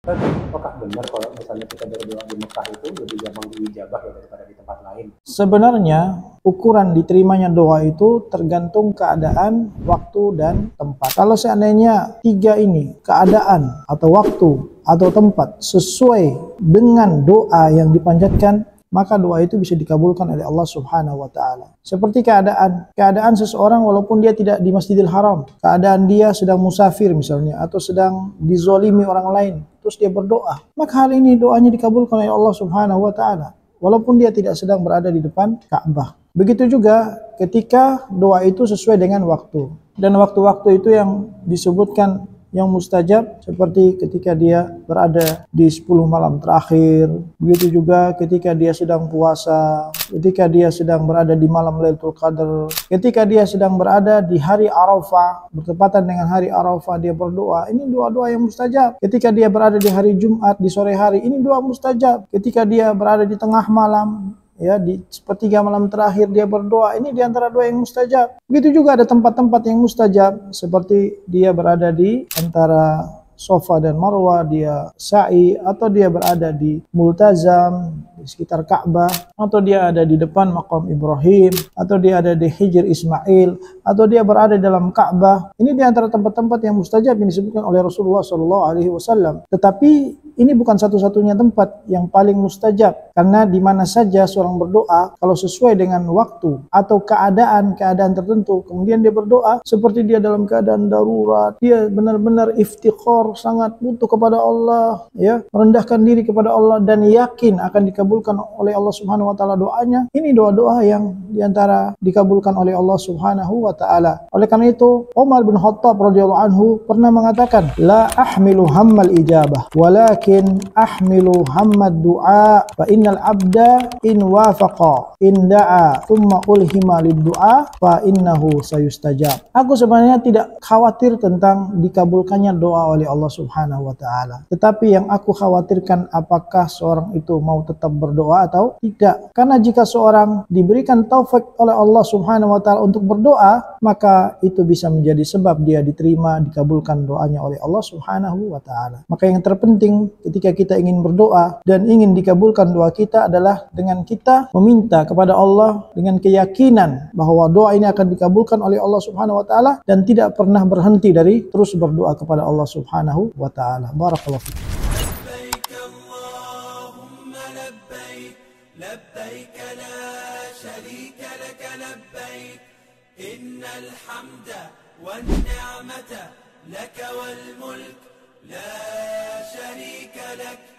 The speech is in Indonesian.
Apakah benar kalau misalnya kita berdoa di Mekah itu lebih gampang diijabah ya daripada di tempat lain? Sebenarnya ukuran diterimanya doa itu tergantung keadaan, waktu, dan tempat. Kalau seandainya tiga ini, keadaan atau waktu atau tempat, sesuai dengan doa yang dipanjatkan, maka doa itu bisa dikabulkan oleh Allah Subhanahu wa Ta'ala. Seperti keadaan seseorang walaupun dia tidak di Masjidil Haram, keadaan dia sedang musafir misalnya, atau sedang dizolimi orang lain, terus dia berdoa, maka hal ini doanya dikabulkan oleh Allah Subhanahu wa Ta'ala, walaupun dia tidak sedang berada di depan Ka'bah. Begitu juga ketika doa itu sesuai dengan waktu, dan waktu-waktu itu yang disebutkan yang mustajab, seperti ketika dia berada di 10 malam terakhir, begitu juga ketika dia sedang puasa, ketika dia sedang berada di malam Lailatul Qadar, ketika dia sedang berada di hari Arafah, bertepatan dengan hari Arafah dia berdoa, ini doa-doa yang mustajab. Ketika dia berada di hari Jumat di sore hari, ini doa mustajab. Ketika dia berada di tengah malam, ya, di sepertiga malam terakhir dia berdoa, ini diantara doa yang mustajab. Begitu juga ada tempat-tempat yang mustajab, seperti dia berada di antara Safa dan Marwah, dia sa'i, atau dia berada di Multazam di sekitar Ka'bah, atau dia ada di depan Maqam Ibrahim, atau dia ada di Hijr Ismail, atau dia berada dalam Ka'bah. Ini diantara tempat-tempat yang mustajab yang disebutkan oleh Rasulullah SAW. Tetapi ini bukan satu-satunya tempat yang paling mustajab, karena di mana saja seorang berdoa, kalau sesuai dengan waktu atau keadaan tertentu, kemudian dia berdoa seperti dia dalam keadaan darurat, dia benar-benar iftikhar, sangat butuh kepada Allah, ya, merendahkan diri kepada Allah dan yakin akan dikabulkan oleh Allah Subhanahu wa Ta'ala doanya. Ini doa-doa yang diantara dikabulkan oleh Allah Subhanahu wa Ta'ala. Oleh karena itu, Umar bin Khattab radhiyallahu anhu pernah mengatakan, la ahmilu hammal ijabah walakin ahmilu hammad du'a fa innal abda in wafaqa in da'a thumma ulhima lid du'a fa innahu sayustajab. Aku sebenarnya tidak khawatir tentang dikabulkannya doa oleh Allah Subhanahu wa Ta'ala, tetapi yang aku khawatirkan apakah seorang itu mau tetap berdoa atau tidak. Karena jika seorang diberikan taufik oleh Allah Subhanahu wa Ta'ala untuk berdoa, maka itu bisa menjadi sebab dia diterima, dikabulkan doanya oleh Allah Subhanahu wa Ta'ala. Maka yang terpenting ketika kita ingin berdoa dan ingin dikabulkan doa kita adalah dengan kita meminta kepada Allah dengan keyakinan bahwa doa ini akan dikabulkan oleh Allah Subhanahu wa Ta'ala, dan tidak pernah berhenti dari terus berdoa kepada Allah Subhanahu wa Ta'ala. Barakallahu fiik. لبيك لا شريك لك لبيك إن الحمد والنعمة لك والملك لا شريك لك